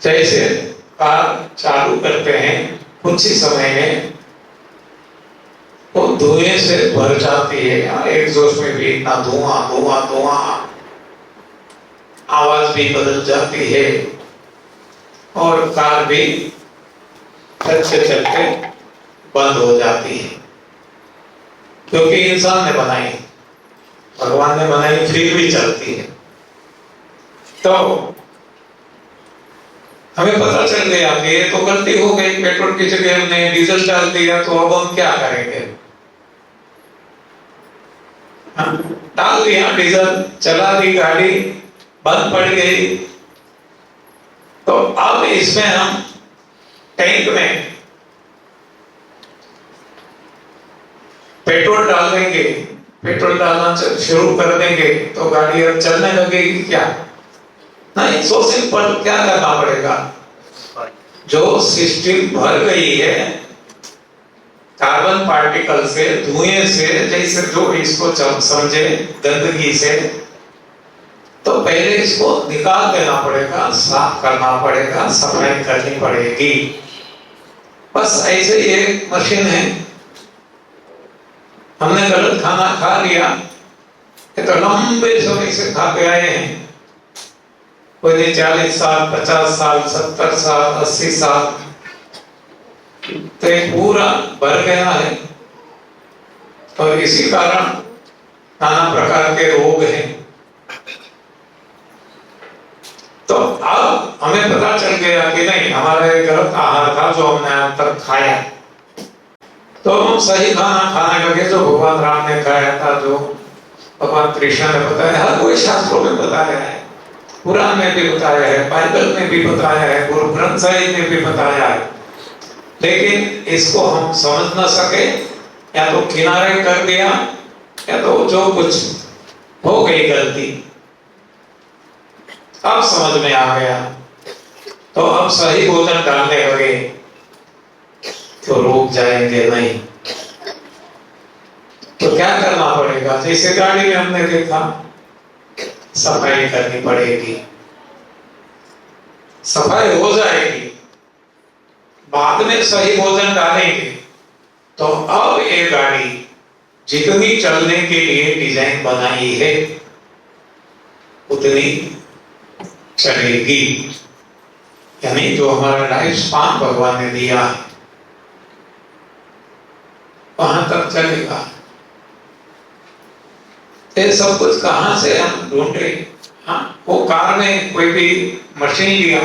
जैसे कार चालू करते हैं कुछ ही समय में वो धुएं से भर जाती है, एग्जॉस्ट में भी इतना धुआं धुआं धुआं, आवाज भी बदल जाती है और कार भी चलते चलते बंद हो जाती है, क्योंकि इंसान ने बनाई, भगवान ने बनाई फिर भी चलती है। तो हमें पता चल गया कि ये तो गलती हो गई, पेट्रोल की जगह हमने डीजल डाल दिया, तो अब हम क्या करेंगे? डाल दिया डीजल, चला दी गाड़ी, बंद पड़ गई। तो अब इसमें हम टैंक में पेट्रोल डाल देंगे, पेट्रोल डालना शुरू कर देंगे तो गाड़ी अब चलने लगेगी क्या? नहीं, सो सिंपल। क्या करना पड़ेगा? जो सिस्टम भर गई है कार्बन पार्टिकल से, धुएं से, जैसे जो इसको समझे गंदगी से, तो पहले इसको निकाल देना पड़ेगा, साफ करना पड़ेगा, सफाई करनी पड़ेगी। बस ऐसे ही एक मशीन है। हमने गलत खाना खा लिया, ये तो लंबे समय से खाते आए हैं, कोई 40 साल, 50 साल, 70 साल, 80 साल, तो ये पूरा भर गया है और इसी कारण नाना प्रकार के रोग हैं। तो अब हमें पता चल गया कि नहीं, हमारा एक गलत आहार था जो हमने अब तक खाया, तो हम सही खाना खाने लगे जो भगवान राम ने खाया था, जो भगवान कृष्ण ने बताया, हर कोई शास्त्रों में बताया है, कुरान में भी बताया है, बाइबल में भी बताया है, गुरु ग्रंथ साहिब में भी बताया है। लेकिन इसको हम समझ न सके, या तो किनारे कर दिया, या तो जो कुछ हो गई गलती। अब समझ में आ गया, तो अब सही भोजन डालने लगे तो रुक जाएंगे नहीं। तो क्या करना पड़ेगा? जैसे गाड़ी में हमने देखा, सफाई करनी पड़ेगी, सफाई हो जाएगी, बाद में सही भोजन डालेंगे तो अब ये गाड़ी जितनी चलने के लिए डिजाइन बनाई है उतनी चलेगी, यानी जो हमारा लाइफ स्पान भगवान ने दिया वहां तक चलेगा। ये सब कुछ कहां से हम ढूंढे? हाँ, वो कार में कोई भी मशीन लिया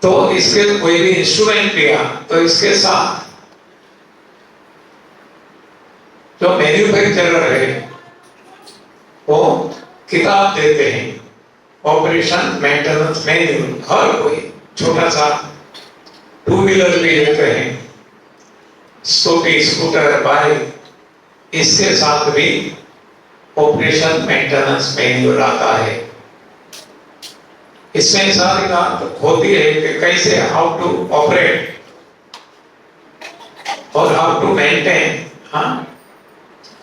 तो इसके कोई भी इंस्ट्रूमेंट लिया तो इसके साथ जो मैन्युफैक्चरर है वो किताब देते हैं, ऑपरेशन मेंटेनेंस मैन्यूअल। हर कोई छोटा सा टू व्हीलर भी लेते हैं, स्कूटी, स्कूटर, बाइक, इसके साथ भी ऑपरेशन मेंटेनेंस मैन्यूअल आता है। इसमें सारी बात होती है कि कैसे, हाउ टू ऑपरेट और हाउ टू मेंटेन।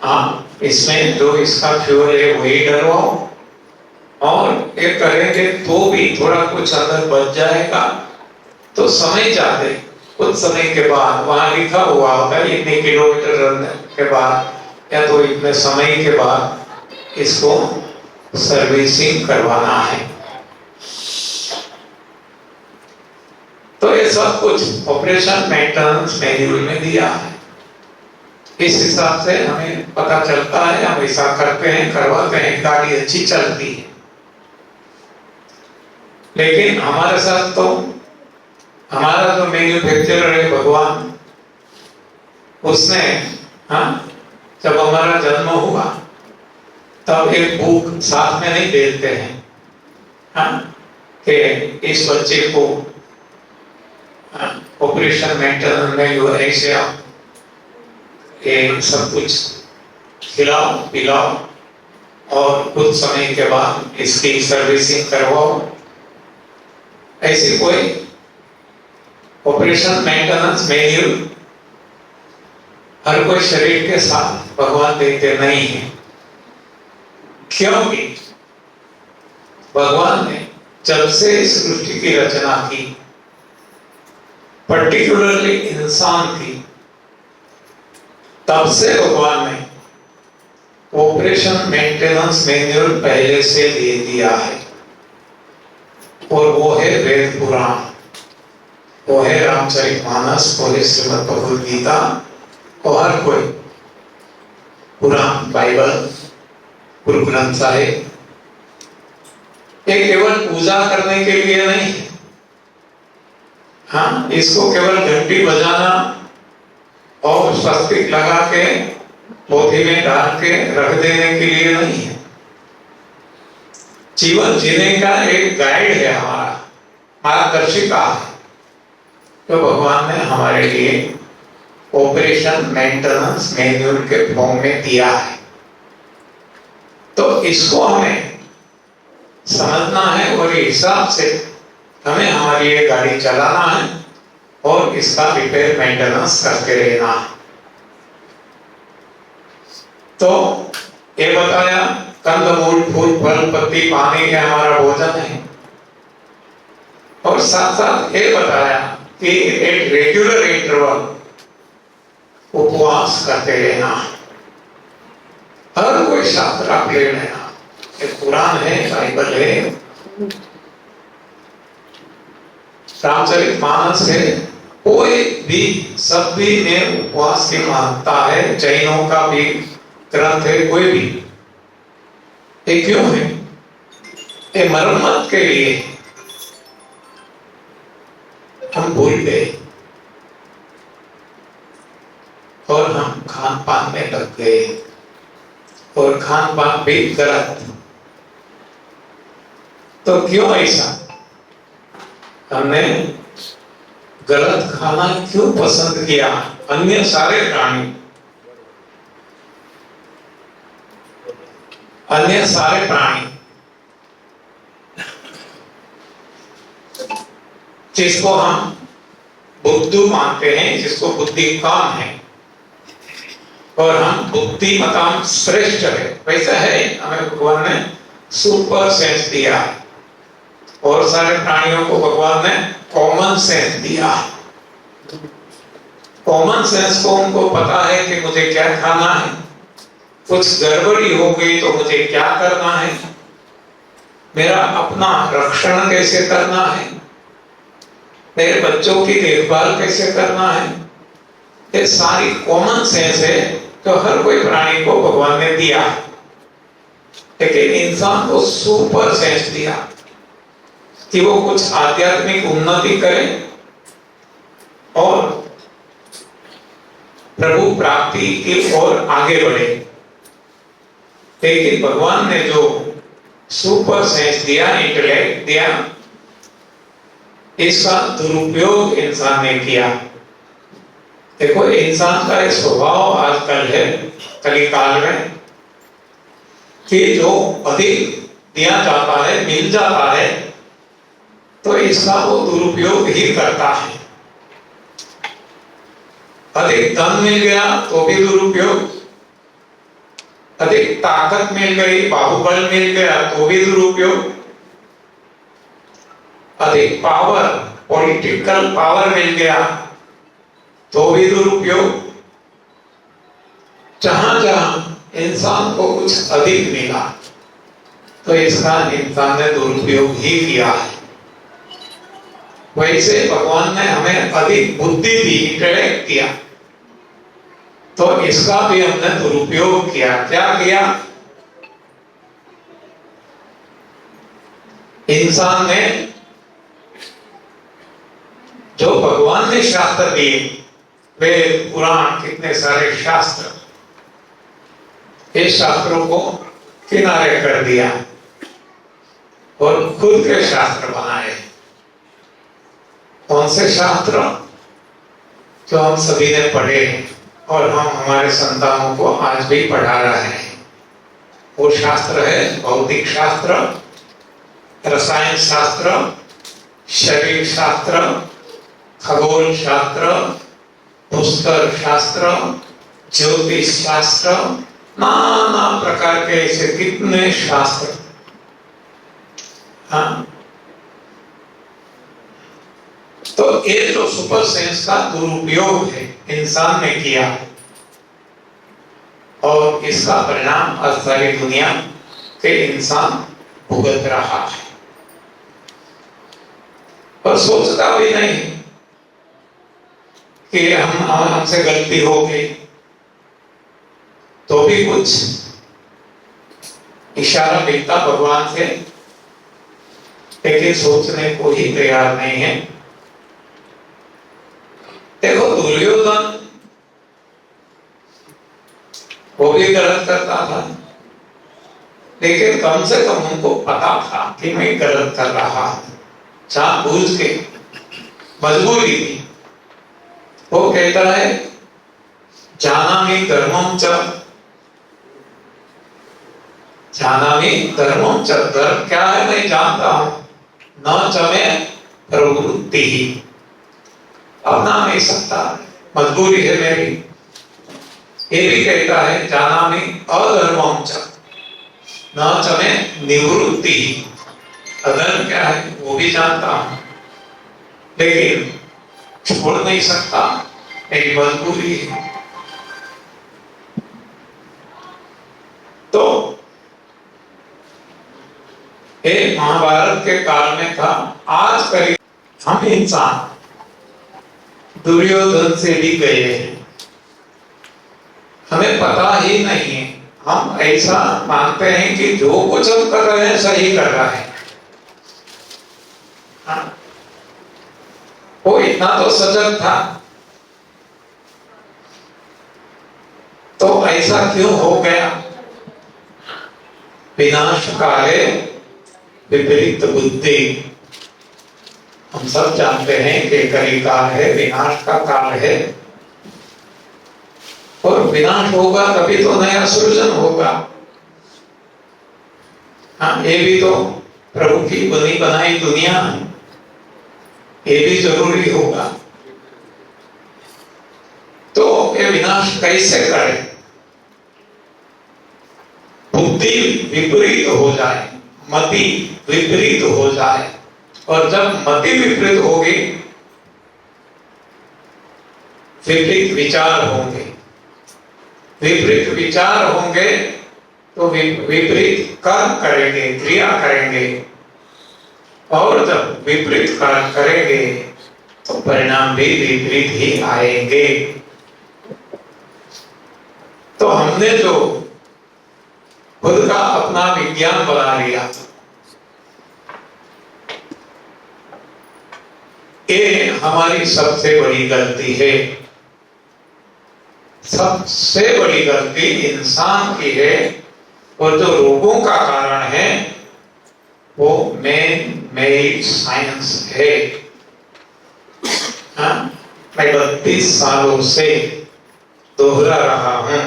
हाँ, इसमें जो इसका फ्यूल है वही डलवाओ, और ये करेंगे तो भी थोड़ा कुछ अंदर बच जाएगा तो समय जाते कुछ समय के बाद वहां लिखा हुआ होता है इतने किलोमीटर रन के बाद या तो इतने समय के बाद इसको सर्विसिंग करवाना है। तो ये सब कुछ ऑपरेशन मेंटेनेंस मैन्यूअल में दिया है। इस हिसाब से हमें पता चलता है, हम ऐसा करते हैं, करवाते हैं, गाड़ी अच्छी चलती है। लेकिन हमारे साथ तो हमारा जो मैन्युफैक्चरर है भगवान, उसने जब हमारा जन्म हुआ तब एक बुक साथ में नहीं देते हैं कि इस बच्चे को ऑपरेशन मेंटेनेंस में ऐसे आप ये सब कुछ खिलाओ पिलाओ और कुछ समय के बाद इसकी सर्विसिंग करवाओ। ऐसी कोई ऑपरेशन मेंटेनेंस मैन्यूअल हर कोई शरीर के साथ भगवान देते नहीं है, क्योंकि भगवान ने जब से इस सृष्टि की रचना की, पर्टिकुलरली इंसान की, तब से भगवान ने ऑपरेशन मेंटेनेंस मैन्यूअल पहले से दे दिया है, और वो है वेद पुराण, वो है रामचरितमानस, वो है श्रीमद् भगवद गीता, और हर कोई पुराण, बाइबल, गुरु ग्रंथ साहिब। ये केवल पूजा करने के लिए नहीं, हाँ, इसको केवल घंटी बजाना और स्वस्तिक लगा के पोथी में डाल के रख देने के लिए नहीं है। जीवन जीने का एक गाइड है, हमारा मार्गदर्शिका है, तो भगवान ने हमारे लिए ऑपरेशन मेंटेनेंस मैन्यूअल के फॉर्म में दिया है। तो इसको हमें समझना है और इस हिसाब से हमें हमारी ये गाड़ी चलाना है और इसका रिपेयर मेंटेनेंस करते रहना है। तो ये बताया कंदमूल, फूल, फल, पत्ती, पानी ये हमारा भोजन है, और साथ साथ ये बताया कि एक रेगुलर इंटरवल उपवास करते रहना। हर कोई शास्त्र आप ले लेना, एक कुरान है, बाइबल है, रामचरितमानस है, कोई भी सभी में उपवास की मान्यता है, जैनों का भी ग्रंथ है, कोई भी। ये क्यों है? ये मरम्मत के लिए। हम भूल गए और हम खान पान में लग गए, और खान पान भी गलत। तो क्यों ऐसा? हमने गलत खाना क्यों पसंद किया? अन्य सारे प्राणी, अन्य सारे प्राणी जिसको हम बुद्धू मानते हैं, जिसको बुद्धि काम है, और हम बुद्धिमताम श्रेष्ठ है, वैसा है, हमें भगवान ने सुपर सेंस दिया है, और सारे प्राणियों को भगवान ने कॉमन सेंस दिया है। कॉमन सेंस को उनको पता है कि मुझे क्या खाना है, कुछ गड़बड़ी हो गई तो मुझे क्या करना है, मेरा अपना रक्षण कैसे करना है, मेरे बच्चों की देखभाल कैसे करना है। ये सारी कॉमन सेंस है जो हर कोई प्राणी को भगवान ने दिया, लेकिन इंसान को सुपर सेंस दिया कि वो कुछ आध्यात्मिक उन्नति करे और प्रभु प्राप्ति की ओर आगे बढ़े। लेकिन भगवान ने जो सुपर सेंस दिया, इंटेलेक्ट दिया, इसका दुरुपयोग इंसान ने किया। देखो, इंसान का एक स्वभाव आजकल है कलिकाल में कि जो अधिक दिया जाता है, मिल जाता है, तो इसका वो दुरुपयोग ही करता है। अधिक धन मिल गया तो भी दुरुपयोग, अधिक ताकत मिल गई, बाहुबल मिल गया तो भी दुरुपयोग, अधिक पावर, पॉलिटिकल पावर मिल गया तो भी दुरुपयोग। जहां जहां इंसान को कुछ अधिक मिला तो इसका इंसान ने दुरुपयोग ही किया है। वैसे भगवान ने हमें अधिक बुद्धि दी, इंटेलेक्ट दिया, तो इसका भी हमने दुरुपयोग किया। क्या किया? इंसान ने जो भगवान ने शास्त्र दिए, वेद, पुराण, कितने सारे शास्त्र, इस शास्त्रों को किनारे कर दिया और खुद के शास्त्र बनाए। कौन से शास्त्र? जो हम सभी ने पढ़े और हम हमारे संतानों को आज भी पढ़ा रहे हैं। वो शास्त्र है भौतिक शास्त्र, रसायन शास्त्र, शरीर शास्त्र, खगोल शास्त्र, पुष्कर शास्त्र, ज्योतिष शास्त्र, नाना प्रकार के ऐसे कितने शास्त्र। हाँ, तो ये जो सुपर सेंस का दुरुपयोग है इंसान ने किया, और इसका परिणाम आज सारी दुनिया के इंसान भुगत रहा है और सोचता भी नहीं कि हमसे गलती हो गई, तो भी कुछ इशारा मिलता भगवान से, लेकिन सोचने को ही तैयार नहीं है। देखो, दुर्योधन वो भी गलत करता था, लेकिन कम से कम उनको पता था कि मैं गलत कर रहा हूं, जानबूझ के, मजबूरी थी। वो कहता है जानामि धर्मं च, जानामि धर्मं च, धर्म क्या है मैं जानता हूं, न च मे प्रवृत्ति ही, अपना नहीं सकता, मजबूरी है मेरी। ये भी कहता है जानामि अधर्मं च, न च मे निवृत्ति ही, अधर्म क्या है वो भी जानता हूं, लेकिन छोड़ नहीं सकता, मेरी मजबूरी है। तो ये महाभारत के काल में था। आज करीब हम इंसान दुर्योधन से भी गए हैं, हमें पता ही नहीं है। हम ऐसा मानते हैं कि जो कुछ हम कर रहे हैं सही कर रहा है। हाँ? वो इतना तो सजग था, तो ऐसा क्यों हो गया? विनाश काले विपरीत बुद्धि। हम सब जानते हैं कि कलिकाल है, विनाश का काल है, और विनाश होगा तभी तो नया सृजन होगा। हाँ, ये भी तो प्रभु की बनी बनाई दुनिया है, ये भी जरूरी होगा। तो ये विनाश कैसे करे? बुद्धि विपरीत हो जाए, मति विपरीत हो जाए, और जब मति विपरीत होगी विपरीत विचार होंगे। विपरीत विचार होंगे तो विपरीत कर्म करेंगे, क्रिया करेंगे, और जब विपरीत कर्म करेंगे तो परिणाम भी विपरीत ही आएंगे। तो हमने जो खुद का अपना विज्ञान बना लिया, ये हमारी सबसे बड़ी गलती है। सबसे बड़ी गलती इंसान की है, और जो रोगों का कारण है वो मैन मेड साइंस है। मैं 32 सालों से दोहरा रहा हूं,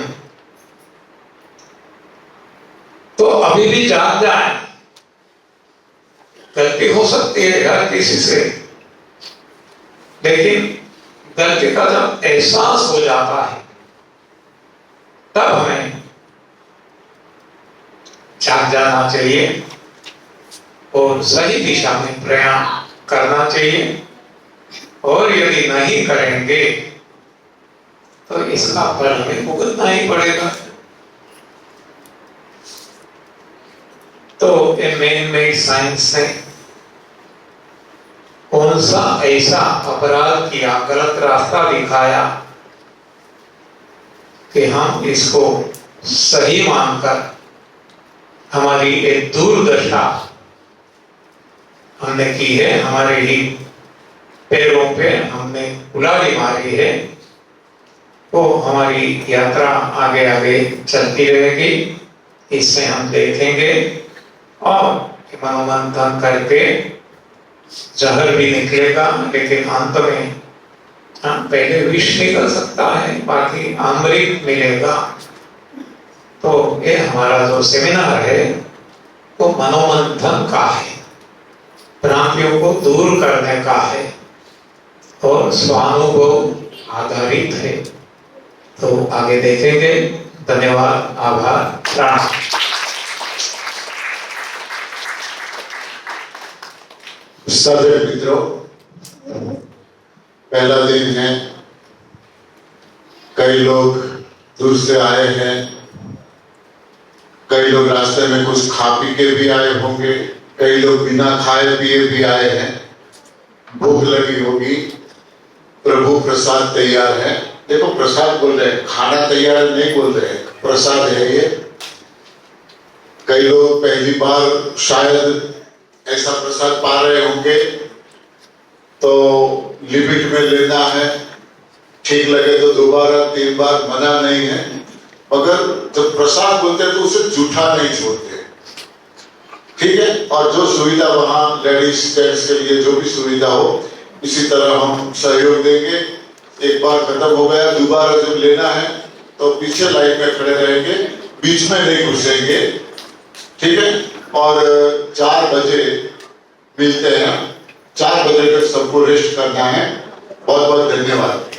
तो अभी भी जाग जाए। गलती हो सकती है हर किसी से, लेकिन गलती का जब एहसास हो जाता है तब हमें जाग जाना चाहिए और सही दिशा में प्रयास करना चाहिए। और यदि नहीं करेंगे तो इसका फल हमें भुगतना ही पड़ेगा। तो ये मैन मेड साइंस ने कौन सा ऐसा अपराध किया, गलत रास्ता दिखाया कि हम इसको सही मानकर हमारी एक दुर्दशा हमने की है, हमारे ही पैरों पे हमने कुल्हाड़ी मारी है। तो हमारी यात्रा आगे आगे चलती रहेगी, इससे हम देखेंगे और मनोमंथन करके जहर भी निकलेगा, लेकिन अंत में पहले विष निकल सकता है, बाकी अमृत मिलेगा। तो ये हमारा जो सेमिनार है वो मनोमंथन का है, भ्रांतियों को दूर करने का है और स्वानुभव आधारित है। तो आगे देखेंगे। धन्यवाद, आभार, प्रणाम। सभी मित्रों, पहला दिन है, कई लोग दूर से आए हैं, कई लोग रास्ते में कुछ खा पी के भी आए होंगे, कई लोग बिना खाए पिए भी आए हैं। भूख लगी होगी, प्रभु प्रसाद तैयार है। देखो प्रसाद बोल रहे हैं, खाना तैयार नहीं बोल रहे हैं, प्रसाद है ये। कई लोग पहली बार शायद ऐसा प्रसाद पा रहे होंगे, तो लिमिट में लेना है, ठीक लगे तो 2 बार 3 बार, मना नहीं है। मगर जब प्रसाद बोलते हैं तो उसे जूठा नहीं छोड़ते, ठीक है। और जो सुविधा वहां लेडीज जेंट्स के लिए जो भी सुविधा हो, इसी तरह हम सहयोग देंगे। एक बार खत्म हो गया, दोबारा जब लेना है तो पीछे लाइन में खड़े रहेंगे, बीच में नहीं घुसेंगे, ठीक है। और 4 बजे मिलते हैं, 4 बजे तक सबको रेस्ट करना है। बहुत बहुत धन्यवाद।